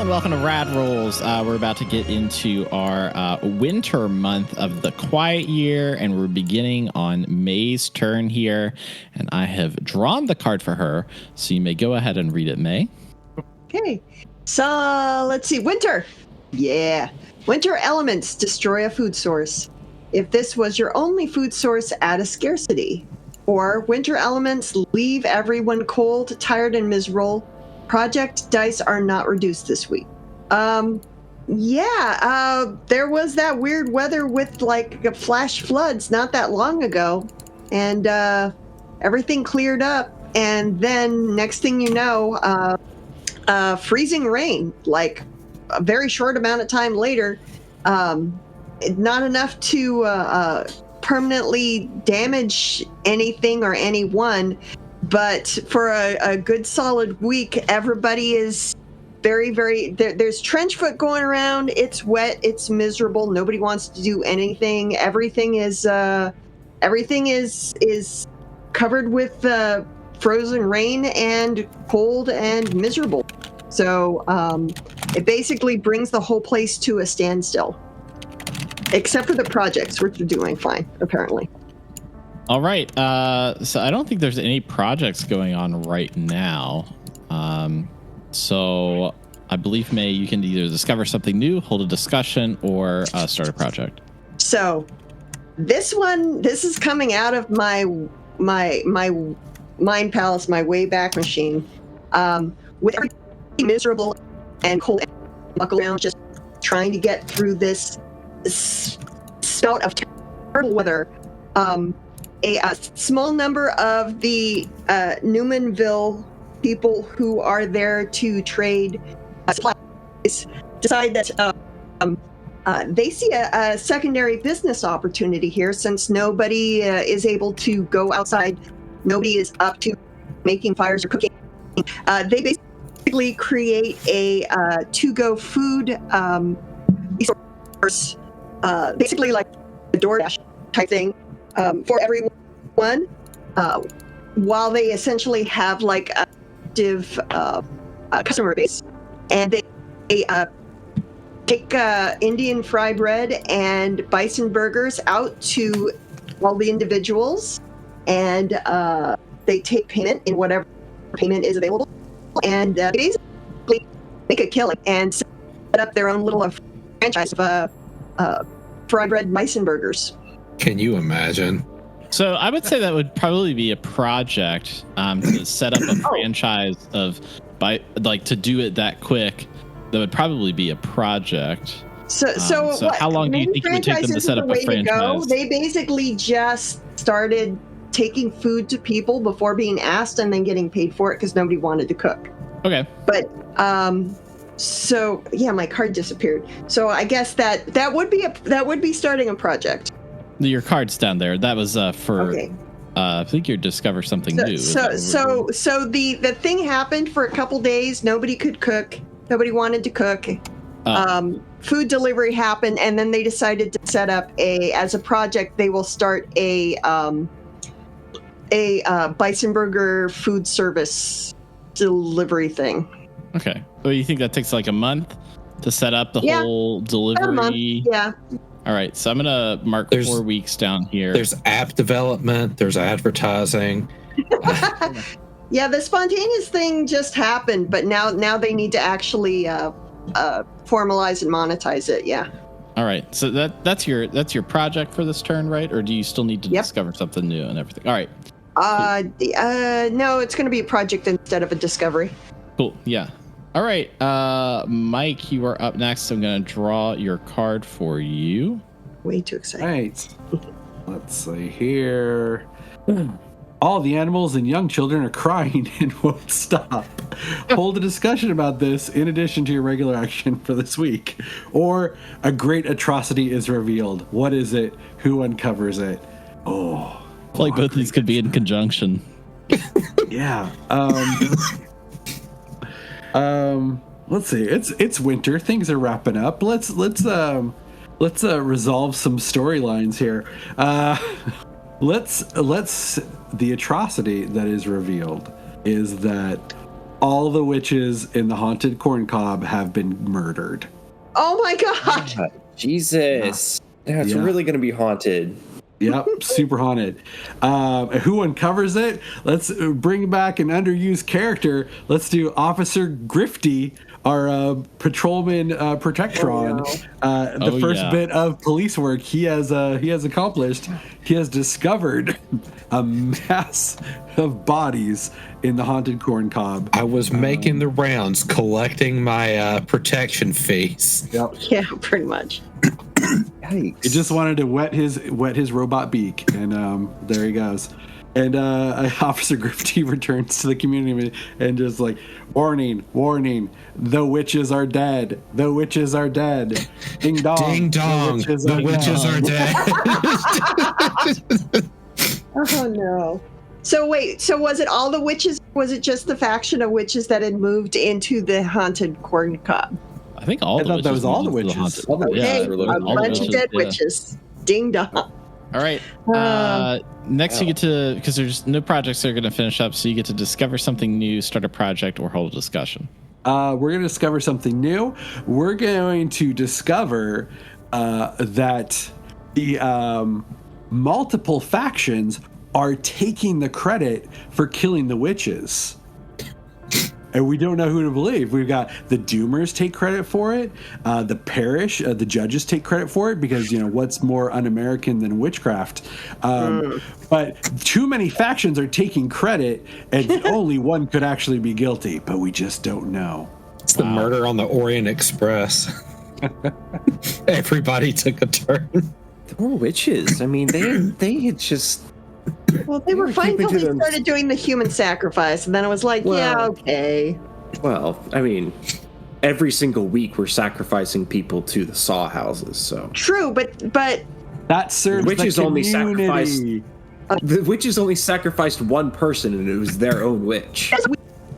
and welcome to Rad Rolls. We're about to get into our winter month of the quiet year, and we're beginning on May's turn here. And I have drawn the card for her, so you may go ahead and read it, May. Okay, so let's see. Winter. Yeah. Winter elements destroy a food source. If this was your only food source, add a scarcity. Or winter elements leave everyone cold, tired, and miserable. Project dice are not reduced this week. There was that weird weather with like flash floods not that long ago, and everything cleared up. And then next thing you know, freezing rain, like a very short amount of time later. Not enough to permanently damage anything or anyone. But for a good solid week, everybody is very, very... There's trench foot going around. It's wet. It's miserable. Nobody wants to do anything. Everything is covered with frozen rain and cold and miserable. So it basically brings the whole place to a standstill. Except for the projects, which are doing fine, apparently. All right. So I don't think there's any projects going on right now. So I believe, May, you can either discover something new, hold a discussion, or start a project. So this is coming out of my mind palace, my Wayback Machine, with everything miserable and cold and buckle down, just trying to get through this spout of terrible weather. A small number of the Newmanville people who are there to trade supplies decide that they see a secondary business opportunity here, since nobody is able to go outside. Nobody is up to making fires or cooking. They basically create a to-go food resource, basically like a DoorDash type thing. For everyone, while they essentially have like a active customer base, and they take Indian fry bread and bison burgers out to all the individuals, and they take payment in whatever payment is available, and basically make a killing and set up their own little franchise of fry bread bison burgers. Can you imagine? So I would say that would probably be a project to set up a franchise to do it that quick. That would probably be a project. So how long do you think it would take them to set up a franchise? They basically just started taking food to people before being asked and then getting paid for it because nobody wanted to cook. Okay. But so yeah, my card disappeared. So I guess that would be starting a project. Your card's down there. That was for. Okay. I think you discover something new. So the thing happened for a couple days. Nobody could cook. Nobody wanted to cook. Food delivery happened, and then they decided to set up as a project. They will start a bison burger food service delivery thing. Okay. Well, you think that takes like a month to set up the whole delivery? A month. Yeah. All right, so I'm going to mark 4 weeks down here. There's app development. There's advertising. Yeah, the spontaneous thing just happened, but now they need to actually formalize and monetize it, yeah. All right, so that's your project for this turn, right? Or do you still need to discover something new and everything? All right. Cool. No, it's going to be a project instead of a discovery. Cool, yeah. All right, Mike, you are up next. I'm going to draw your card for you. Way too excited. All right. Let's see here. All the animals and young children are crying and won't stop. Hold a discussion about this in addition to your regular action for this week. Or a great atrocity is revealed. What is it? Who uncovers it? Oh. I feel like both of these could be in conjunction. Yeah. Let's see. It's winter. Things are wrapping up. Let's resolve some storylines here. The atrocity that is revealed is that all the witches in the haunted corn cob have been murdered. Oh my god! Jesus. Yeah, it's really going to be haunted. Yep, super haunted. Who uncovers it? Let's bring back an underused character. Let's do Officer Grifty, our patrolman protectron. The first bit of police work he has accomplished. He has discovered a mass of bodies in the haunted corn cob. I was making the rounds, collecting my protection fees. Yep. Yeah, pretty much. He just wanted to wet his robot beak, and there he goes. And Officer Grifty returns to the community and just like, warning, the witches are dead. The witches are dead. Ding dong. Ding dong. The witches are dead. Oh no. So wait, so was it all the witches? Was it just the faction of witches that had moved into the haunted corn cob? I think all the witches. That was all the witches. Okay, a bunch of dead witches. Ding dong. All right. Next, you get to, because there's no projects that are going to finish up, so you get to discover something new, start a project, or hold a discussion. We're going to discover something new. We're going to discover that the multiple factions are taking the credit for killing the witches. And we don't know who to believe. We've got the Doomers take credit for it. The parish, the judges take credit for it because, what's more un-American than witchcraft? But too many factions are taking credit, and only one could actually be guilty. But we just don't know. It's the murder on the Orient Express. Everybody took a turn. The poor witches. I mean, they had just... Well, they were fine until they started doing the human sacrifice, and then it was like, okay. Well, I mean, every single week we're sacrificing people to the saw houses, so... True, but... That serves the community. The witches only sacrificed one person, and it was their own witch.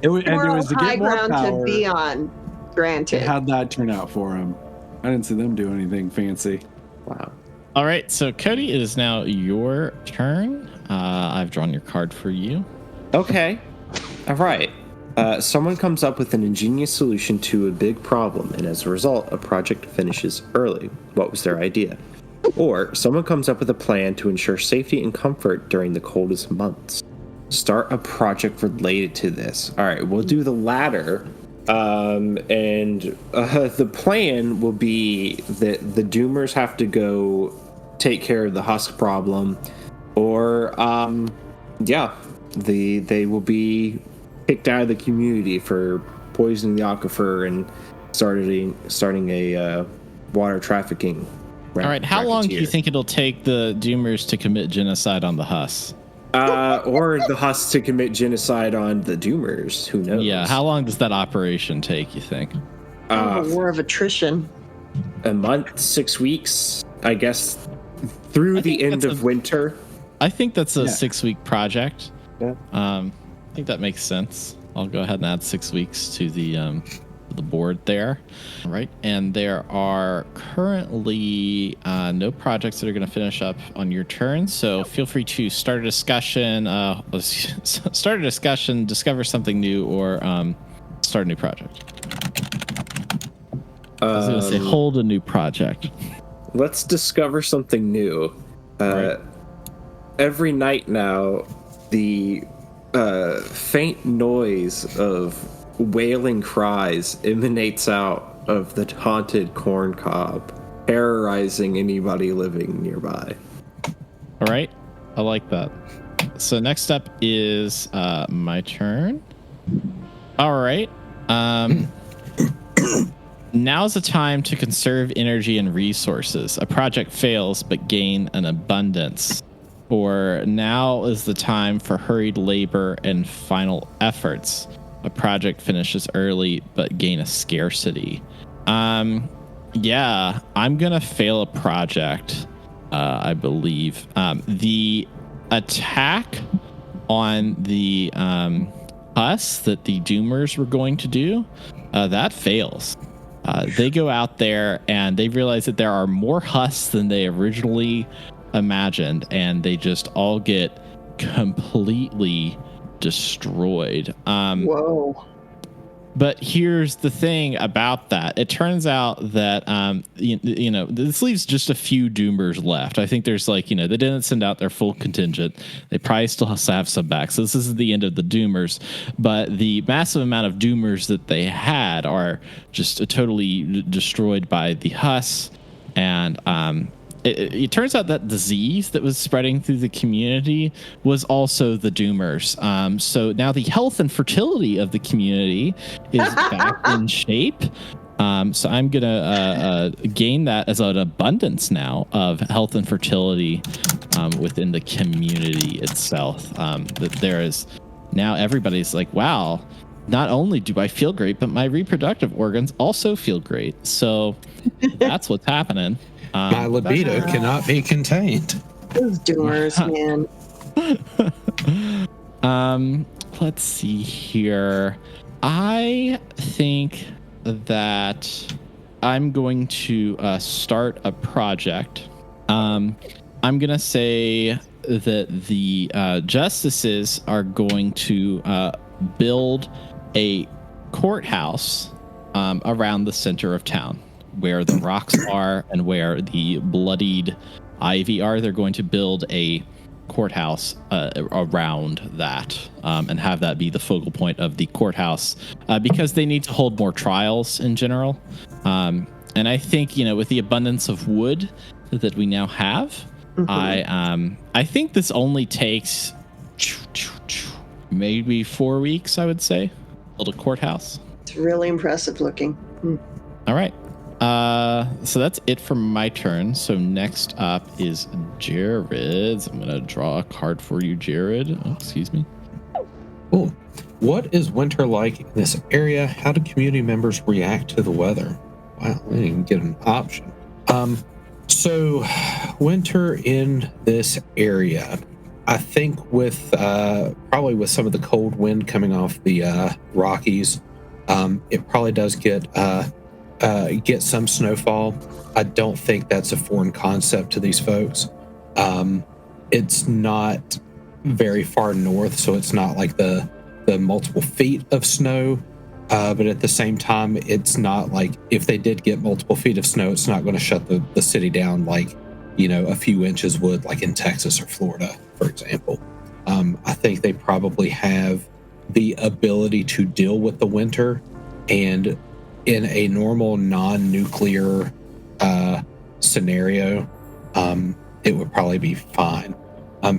It was to high get more ground power. to be on, granted. How'd that turn out for them? I didn't see them do anything fancy. Wow. All right, so Cody, it is now your turn. I've drawn your card for you. Okay. All right. Someone comes up with an ingenious solution to a big problem, and as a result, a project finishes early. What was their idea? Or someone comes up with a plan to ensure safety and comfort during the coldest months. Start a project related to this. All right, we'll do the latter. The plan will be that the Doomers have to go take care of the husk problem, or they will be kicked out of the community for poisoning the aquifer and starting a water trafficking. All right, how long do you think it'll take the Doomers to commit genocide on the Huss? Or the Huss to commit genocide on the Doomers? Who knows? Yeah, how long does that operation take, you think? A war of attrition. A month, 6 weeks, I guess, through the end of winter. I think that's a 6-week project. Yeah. I think that makes sense. I'll go ahead and add 6 weeks to the board there. All right, and there are currently no projects that are going to finish up on your turn, so feel free to start a discussion, discover something new, or start a new project. I was going to say hold a new project. Let's discover something new. Right. Every night now, the faint noise of wailing cries emanates out of the haunted corn cob, terrorizing anybody living nearby. All right, I like that. So next up is my turn. All right. Now's the time to conserve energy and resources. A project fails, but gain an abundance. Or now is the time for hurried labor and final efforts. A project finishes early, but gain a scarcity. Yeah, I'm going to fail a project, I believe. The attack on the Huss that the Doomers were going to do, that fails. They go out there and they realize that there are more Huss than they originally imagined, and they just all get completely destroyed. Whoa. But here's the thing about that. It turns out that, you know, this leaves just a few Doomers left. I think there's like, you know, they didn't send out their full contingent. They probably still have some back. So this is the end of the Doomers. But the massive amount of Doomers that they had are just totally destroyed by the Huss. And it turns out that disease that was spreading through the community was also the Doomers. So now the health and fertility of the community is back in shape. So I'm going to gain that as an abundance now of health and fertility within the community itself. That there is now everybody's like, wow, not only do I feel great, but my reproductive organs also feel great. So that's what's happening. My libido cannot be contained. Those doers, man. Let's see here. I think that I'm going to start a project. I'm going to say that the justices are going to build a courthouse around the center of town, where the rocks are and where the bloodied ivy are. They're going to build a courthouse around that and have that be the focal point of the courthouse because they need to hold more trials in general. And I think, you know, with the abundance of wood that we now have, I think this only takes maybe 4 weeks, I would say, build a courthouse. It's really impressive looking. All right. So that's it for my turn. So next up is Jared's. I'm going to draw a card for you, Jared. Oh, excuse me. Cool. What is winter like in this area? How do community members react to the weather? Wow, I didn't even get an option. So winter in this area, I think with probably with some of the cold wind coming off the Rockies, it probably does get some snowfall. I don't think that's a foreign concept to these folks. It's not very far north, so it's not like the multiple feet of snow. But at the same time, it's not like if they did get multiple feet of snow, it's not going to shut the city down like, you know, a few inches would like in Texas or Florida, for example. I think they probably have the ability to deal with the winter, and in a normal non-nuclear scenario, it would probably be fine.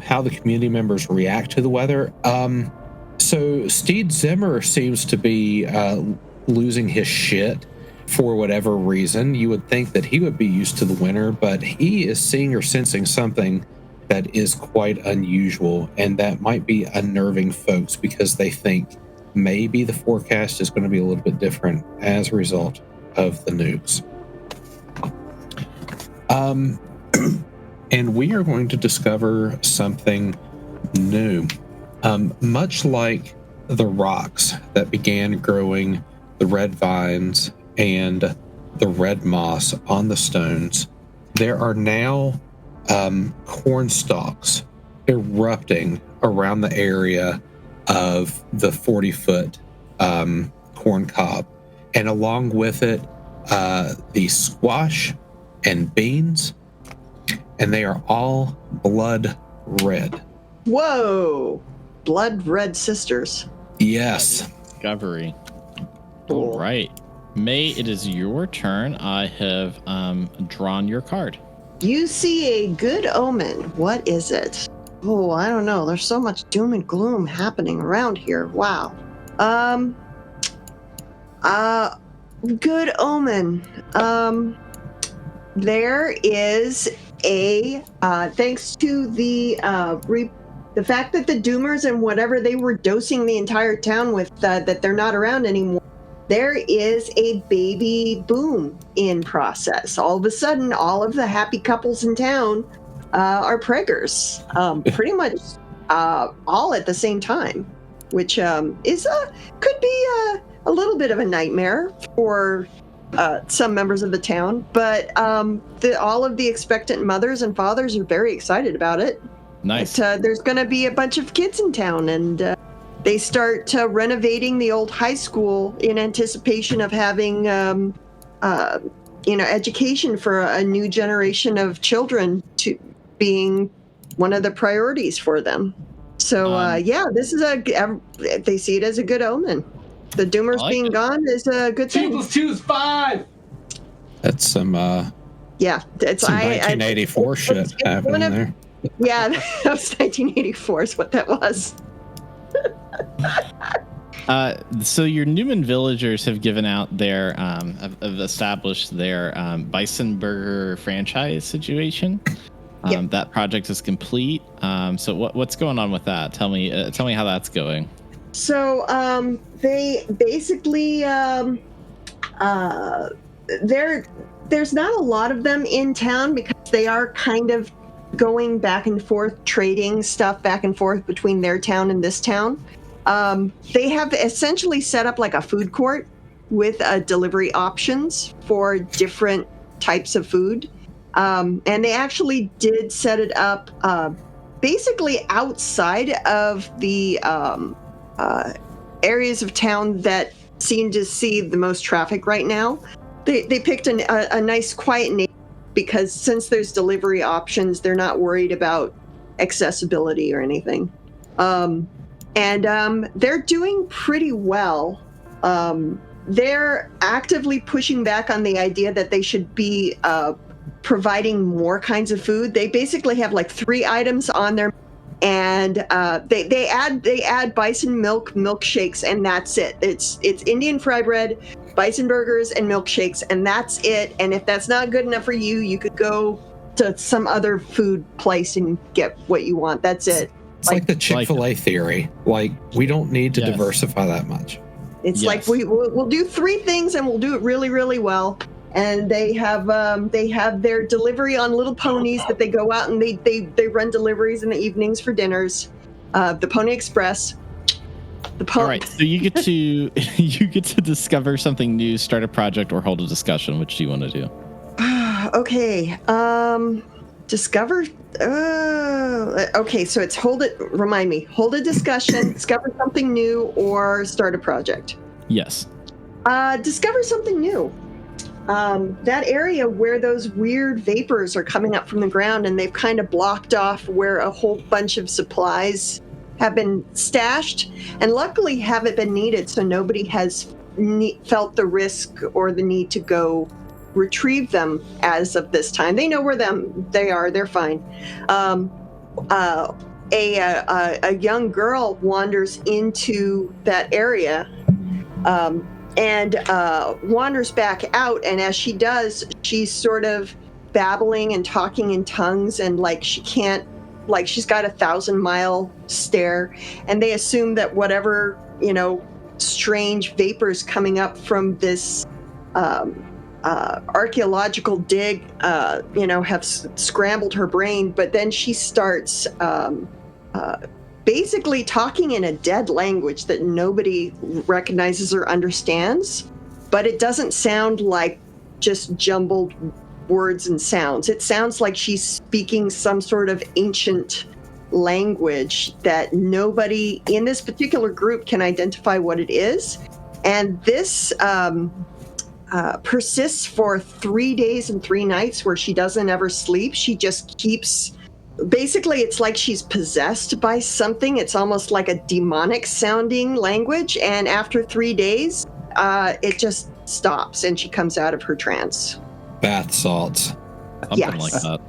How the community members react to the weather. So Steed Zimmer seems to be losing his shit for whatever reason. You would think that he would be used to the winter, but he is seeing or sensing something that is quite unusual, and that might be unnerving folks because they think maybe the forecast is going to be a little bit different as a result of the nukes. And we are going to discover something new. Much like the rocks that began growing the red vines and the red moss on the stones, there are now corn stalks erupting around the area of the 40-foot corn cob. And along with it, the squash and beans, and they are all blood red. Whoa! Blood red sisters. Yes. Discovery. Cool. All right. May, it is your turn. I have drawn your card. You see a good omen. What is it? Oh, I don't know. There's so much doom and gloom happening around here. Wow. Good omen. There is a thanks to the fact that the doomers and whatever they were dosing the entire town with that they're not around anymore. There is a baby boom in process. All of a sudden, all of the happy couples in town are preggers, pretty much all at the same time, which could be a little bit of a nightmare for some members of the town. But all of the expectant mothers and fathers are very excited about it. Nice. But, there's going to be a bunch of kids in town, and they start renovating the old high school in anticipation of having, education for a new generation of children to being one of the priorities for them. So, this is they see it as a good omen. The Doomers being gone is a good thing. 2 + 2 is 5! That's some, it's some 1984 shit happening there. Yeah, that was 1984 is what that was. So your Newman villagers have given out their, have established their Bison Burger franchise situation. Yep. That project is complete. So what's going on with that? Tell me how that's going. So they basically there's not a lot of them in town because they are kind of going back and forth, trading stuff back and forth between their town and this town. They have essentially set up like a food court with delivery options for different types of food. And they actually did set it up basically outside of the areas of town that seem to see the most traffic right now. They picked a nice quiet neighborhood because since there's delivery options, they're not worried about accessibility or anything. And they're doing pretty well. They're actively pushing back on the idea that they should be providing more kinds of food. They basically have like 3 items on their, and they add bison milk milkshakes, and that's it. It's Indian fry bread, bison burgers, and milkshakes, and that's it. And if that's not good enough for you, you could go to some other food place and get what you want. That's it. It's like the Chick-fil-A theory. Like, we don't need to diversify that much. It's like we'll do 3 things and we'll do it really, really well. And they have their delivery on little ponies that they go out and they run deliveries in the evenings for dinners. The Pony Express. All right, so you get to discover something new, start a project, or hold a discussion. Which do you want to do? Okay. Discover. Okay, so it's hold a discussion, discover something new, or start a project. Yes. Discover something new. That area where those weird vapors are coming up from the ground, and they've kind of blocked off where a whole bunch of supplies have been stashed, and luckily haven't been needed, so nobody has felt the risk or the need to go retrieve them as of this time. They know where they are. They're fine. A young girl wanders into that area and wanders back out. And as she does, she's sort of babbling and talking in tongues, and like she's got 1,000-mile stare. And they assume that whatever, strange vapors coming up from this archaeological dig, have scrambled her brain. But then she starts basically talking in a dead language that nobody recognizes or understands. But it doesn't sound like just jumbled words and sounds. It sounds like she's speaking some sort of ancient language that nobody in this particular group can identify what it is. And this persists for 3 days and 3 nights where she doesn't ever sleep. She just keeps, basically it's like she's possessed by something. It's almost like a demonic sounding language. And after 3 days, it just stops and she comes out of her trance. Bath salts. Something like that.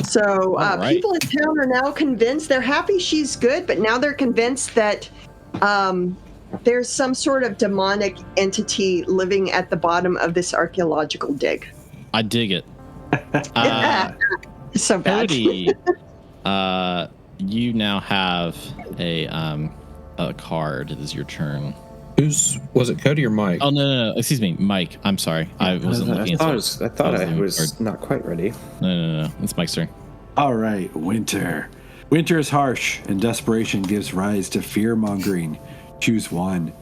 So people in town are now convinced, they're happy she's good, but now they're convinced that there's some sort of demonic entity living at the bottom of this archaeological dig. I dig it. So bad. Cody, you now have a card. It is your turn. Was it Cody or Mike? Oh no! Excuse me, Mike. I'm sorry. I wasn't looking. I thought I was not quite ready. No. It's Mike's turn. All right, winter. Winter is harsh, and desperation gives rise to fear-mongering. Choose one.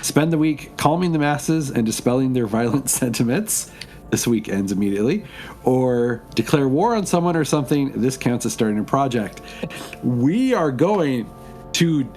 Spend the week calming the masses and dispelling their violent sentiments. This week ends immediately. Or declare war on someone or something. This counts as starting a project. We are going to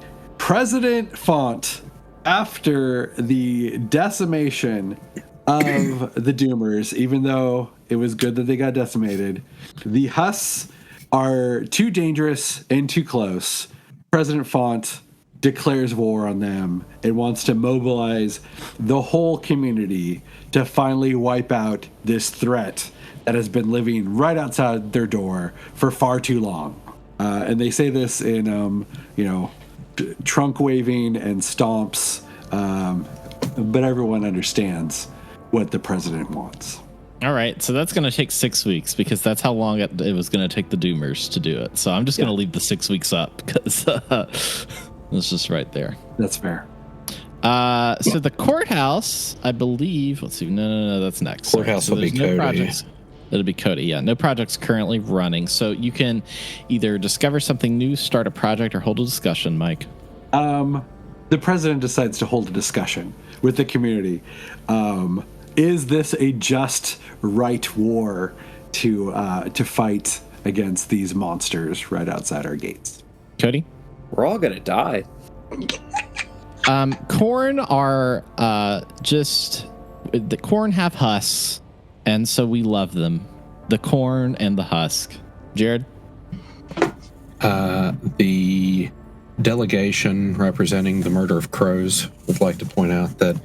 President Font, after the decimation of the Doomers, even though it was good that they got decimated, the Husks are too dangerous and too close. President Font declares war on them and wants to mobilize the whole community to finally wipe out this threat that has been living right outside their door for far too long. And they say this in, trunk waving and stomps, but everyone understands what the president wants. All right, so that's going to take 6 weeks because that's how long it was going to take the Doomers to do it. So I'm just going to leave the 6 weeks up because it's just right there. That's fair. So the courthouse, I believe. Let's see. No, that's next. Courthouse will be Cody. It'll be Cody. Yeah, no projects currently running. So you can either discover something new, start a project, or hold a discussion. Mike. The president decides to hold a discussion with the community. Is this a just right war to fight against these monsters right outside our gates? Cody? We're all gonna die. Corn are the corn have husks, and so we love them. The corn and the husk. Jared? The delegation representing the murder of crows would like to point out that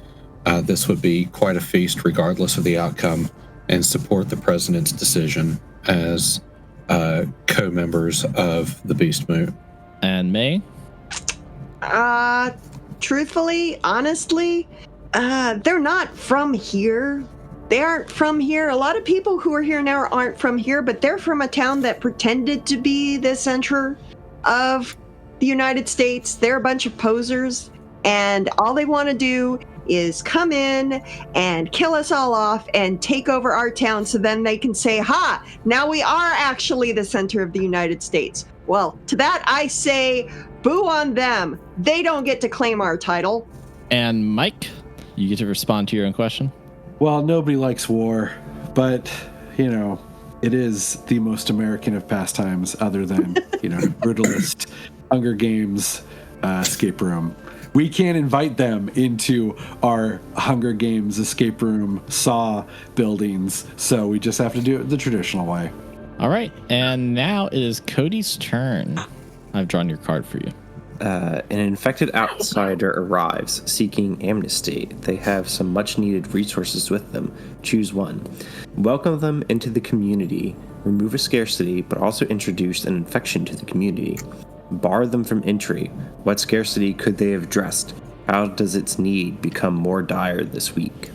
this would be quite a feast regardless of the outcome and support the president's decision as co-members of the Beast Moot. And May? Truthfully, honestly, they're not from here. They aren't from here. A lot of people who are here now aren't from here, but they're from a town that pretended to be the center of the United States. They're a bunch of posers, and all they want to do is come in and kill us all off and take over our town so then they can say, ha, now we are actually the center of the United States. Well, to that I say, boo on them. They don't get to claim our title. And Mike, you get to respond to your own question. Well, nobody likes war, but, it is the most American of pastimes other than, brutalist Hunger Games escape room. We can't invite them into our Hunger Games escape room Saw buildings, so we just have to do it the traditional way. All right, and now it is Cody's turn. I've drawn your card for you. An infected outsider arrives seeking amnesty. They have some much-needed resources with them. Choose one. Welcome them into the community. Remove a scarcity, but also introduce an infection to the community. Bar them from entry. What scarcity could they have addressed? How does its need become more dire this week?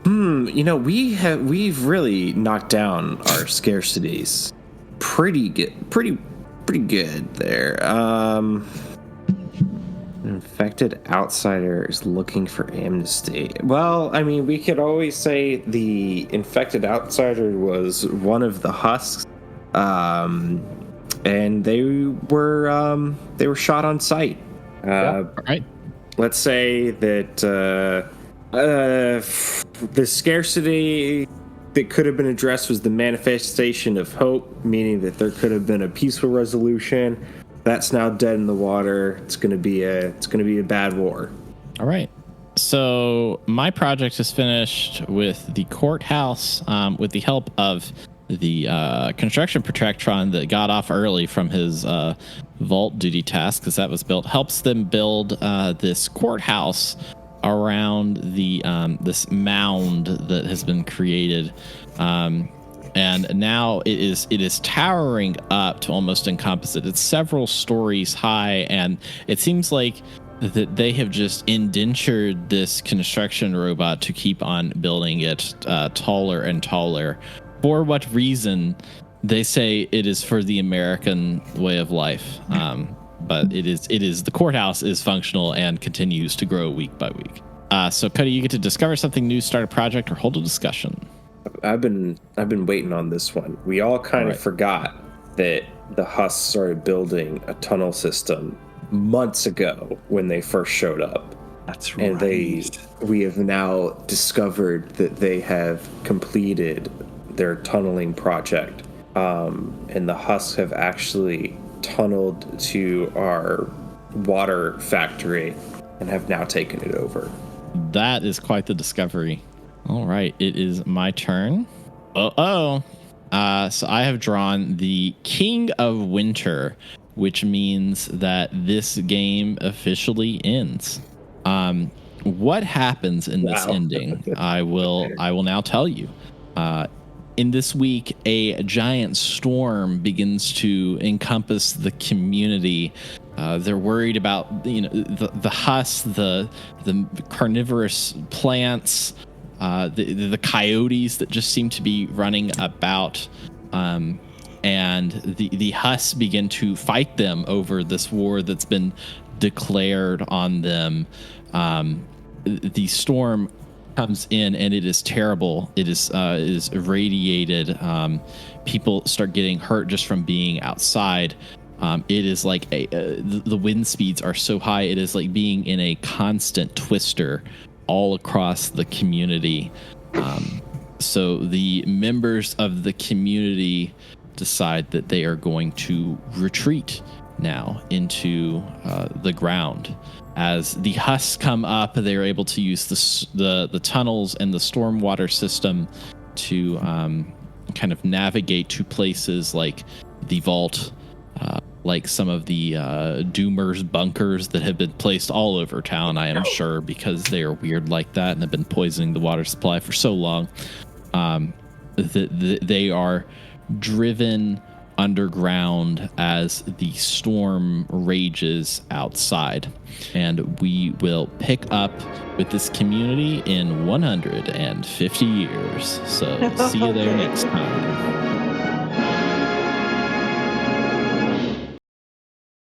We've really knocked down our scarcities. Pretty good there. An infected outsider is looking for amnesty. Well, I mean, we could always say the infected outsider was one of the husks, and they were shot on sight. Right. Let's say that the scarcity that could have been addressed was the manifestation of hope, meaning that there could have been a peaceful resolution. That's now dead in the water. It's going to be a bad war. All right. So my project is finished with the courthouse, with the help of the construction protectron that got off early from his vault duty task, because that was built. Helps them build this courthouse around the this mound that has been created. And now it is towering up to almost encompass it. It's several stories high, and it seems like that they have just indentured this construction robot to keep on building it taller and taller. For what reason? They say it is for the American way of life. But it is the courthouse is functional and continues to grow week by week. So Cody, you get to discover something new, start a project, or hold a discussion. I've been waiting on this one. We all kind of forgot that the Husks started building a tunnel system months ago when they first showed up. That's right. And we have now discovered that they have completed their tunneling project. And the Husks have actually tunneled to our water factory and have now taken it over. That is quite the discovery. All right, it is my turn. So I have drawn the King of Winter, which means that this game officially ends. What happens in this ending? I will now tell you. In this week, a giant storm begins to encompass the community. They're worried about the husk, the carnivorous plants, the coyotes that just seem to be running about, and the husks begin to fight them over this war that's been declared on them. The storm comes in and it is terrible. It is irradiated. People start getting hurt just from being outside. It is like the wind speeds are so high. It is like being in a constant twister all across the community. So the members of the community decide that they are going to retreat now into the ground. As the husks come up, they are able to use the tunnels and the stormwater system to kind of navigate to places like the vault, like some of the Doomers bunkers that have been placed all over town, I am sure, because they are weird like that and have been poisoning the water supply for so long. They are driven underground as the storm rages outside. And we will pick up with this community in 150 years. So see you there next time.